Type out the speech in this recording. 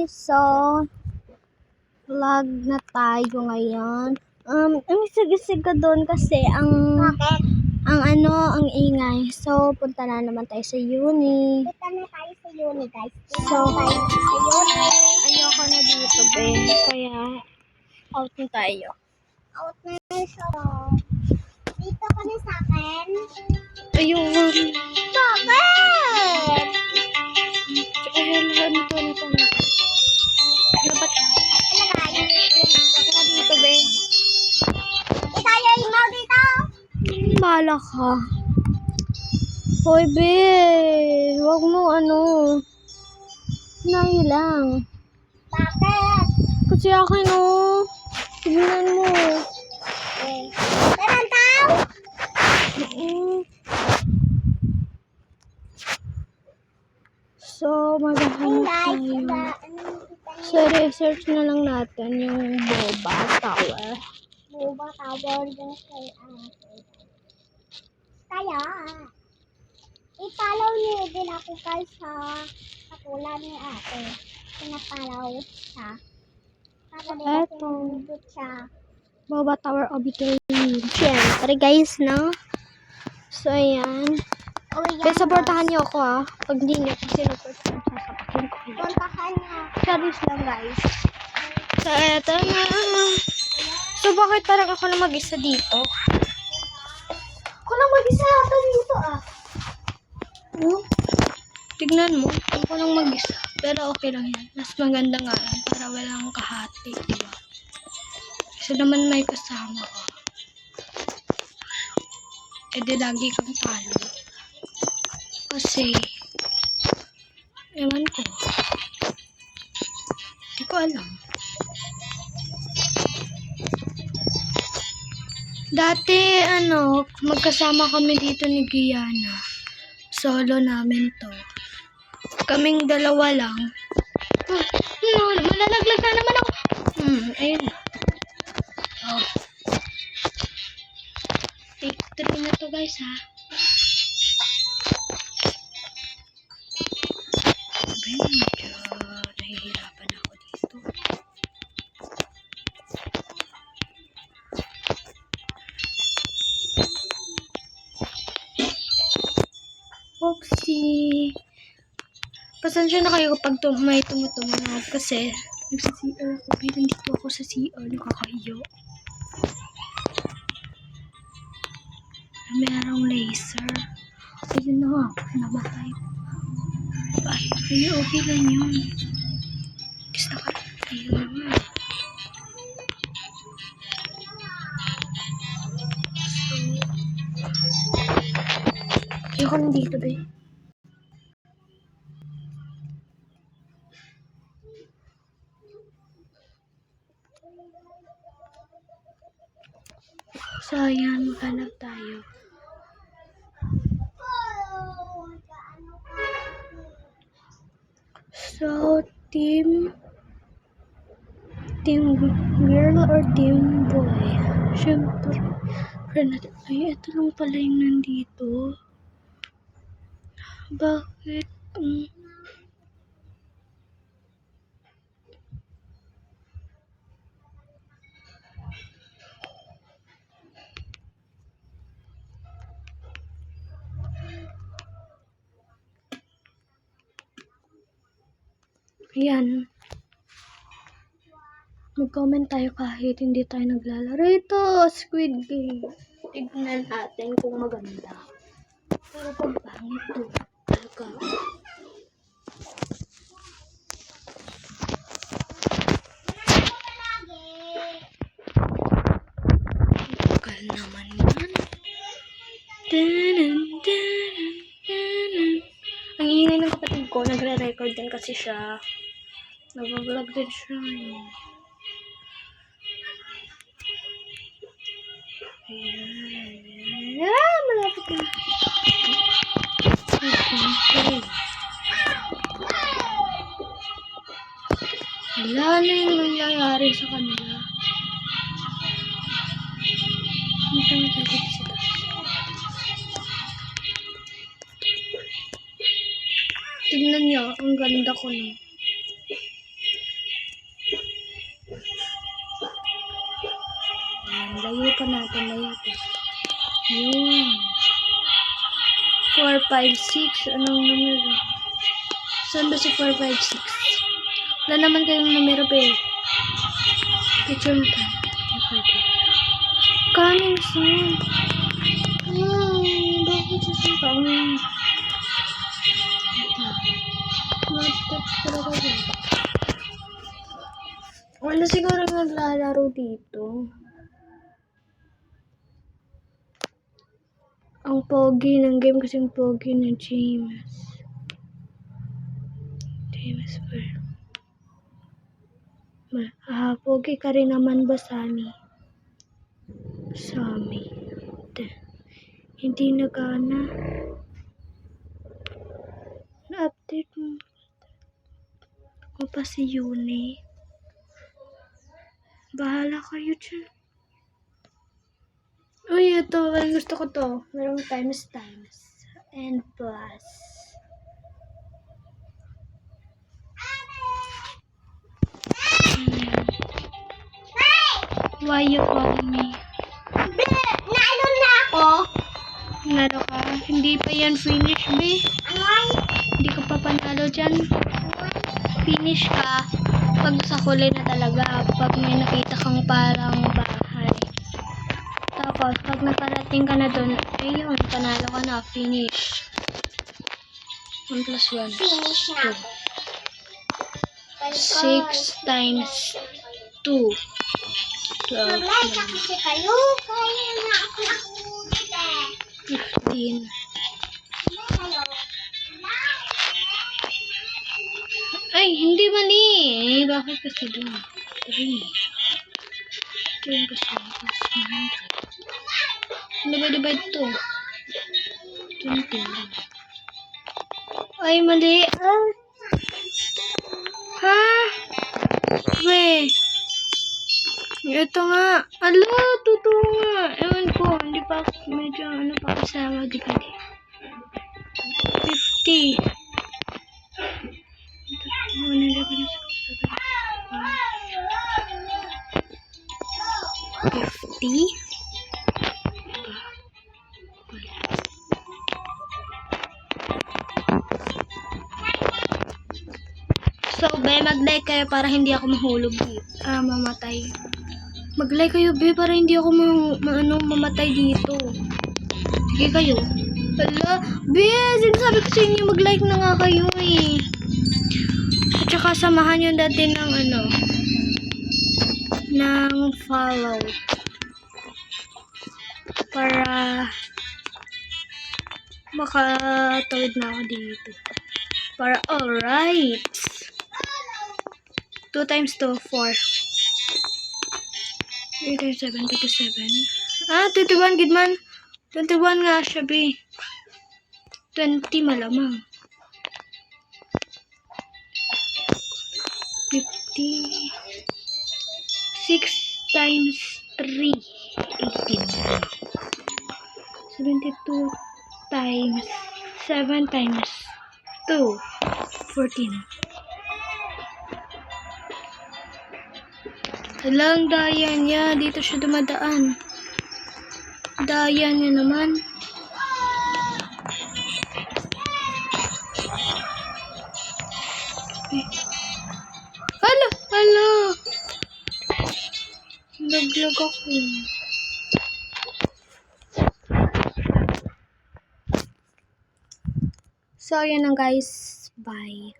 guys, so vlog na tayo ngayon. Ang sigisig ka doon kasi ang ingay. So punta na naman tayo sa uni. Punta na tayo sa uni, guys. So Sa uni. ayoko na dito, Ben. Kaya out na tayo. Out na siya. Dito ka na sa akin. Ayun. Bakit? Ayun, ito na. Dapat Ilagay. ka dito, Ben. Di tayo imaw dito. Bahala ka. Hoy, be. Huwag mo Nay lang. Bakit? Kasi akin, tignan mo. Meron tao? So, maghahanap tayo. So, research na lang natin yung Boba Tower. Boba Tower dun kay ate. Kaya, i-follow niyo din ako guys sa katulad ni ate. Pinapalaw siya. Para din Eto. natin siya. Boba Tower Obituary. Siyempre, guys, no? So, ayan. Oh, yan, Kaya supportahan niyo ako, Pag hindi niyo ako sinuportahan, sasapakin ko kayo. puntahan niya. Charis lang, guys. So, eto na. So, bakit parang ako na mag-isa dito? Ako lang mag-isa ata dito, Tignan mo, ako lang mag-isa. Pero okay lang yan. Mas maganda nga yan para walang kahati, diba? Kasi naman may kasama ka. E di lagi kang talo. Kasi, ewan ko. Hindi ko alam. Dati, magkasama kami dito ni Gianna. Solo namin to. Kaming dalawa lang. Malalaglag na naman ako. Ayun. Take 3 na to, guys, Medyo nahihirapan ako dito. Oopsie. Pasensya na kayo kapag may tumutunog kasi nagsa-CR ako. Nandito ako sa CR. Nakakahiyo. Merong laser. Ayun na nga. Namatay. Ay, okay lang yun. Gusto ka. Ayun na. So, ayoko nandito, be. So, ayan, maghanap tayo. So, team girl or team boy? Siyempre, ay, ito lang pala yung nandito. Bakit? Ayan. Mag-comment tayo kahit hindi tayo naglalaro. Ito, Squid Game. Tignan natin kung maganda. Pero pag pangit to, talaga. Tagal naman yan. Ang ingay ng kapatid ko, nagre-record din kasi siya. Nag-vlog din siya. Ayan. Malapit na. Wala na yung nangyayari sa kanila. Dito sila. Tignan niyo, ang ganda ko, no? Layo pa natin. Yun. 4, 5, 6. Anong numero? Saan ba si 4, 5, 6? Wala naman kayong numero pa eh. Picture mo tayo. Coming soon. Bakit siya coming? Mag-text talaga dyan. Wala siguro naglalaro dito. Ang pogi ng game kasing pogi ng James. James Pearl. Pogi ka rin naman ba, Sammy? Sammy. Hindi nagana. Na-update mo. Ako pa si Yuni. Bahala kayo dyan. Uy, ito. Gusto ko to. Merong times. And plus. Why you calling me? Naano na ako? Nalo ka? Hindi pa yan finish, be. Amoy. Hindi ka pa panalo dyan. Finish ka pag sa huli na talaga. Pag may nakita kang parang bahay. Tapos, pag nakarating ka na dun, ayun, panalo ka na. Finish. 1 plus 1. Finish na ako. 6 times 2. 12. Mag-like na kasi kayo. Kaya na ako nakikita. 15. Kayo. Ay, hindi mali. Bakit kasi dun? 3. 10 plus 1 plus 100. Divide to. 20. Ay, mali. Ha? Weh. Ito nga. Ala, totoo nga. Ewan ko. Hindi pa medyo pa kasama. Di ba? 50. 50. So, be, mag-like kayo para hindi ako mahulog dito. Mamatay. Mag-like kayo, be, para hindi ako mamatay dito. Sige kayo. Hala, be, sinasabi ko sa inyo, mag-like na nga kayo eh. At saka samahan nyo natin ng ng follow. Para makatawid na ako dito. Para alright. 2 times 2, 4. 3 times 7, 27. 21, Gidman. 21 nga siya, be. 20 malamang. 50. 6 times 3, 18. 72 times 7 times 2, 14. Halang daya niya. Dito siya dumadaan. Daya niya naman. Hala. Naglag ako. So, yun lang guys. Bye.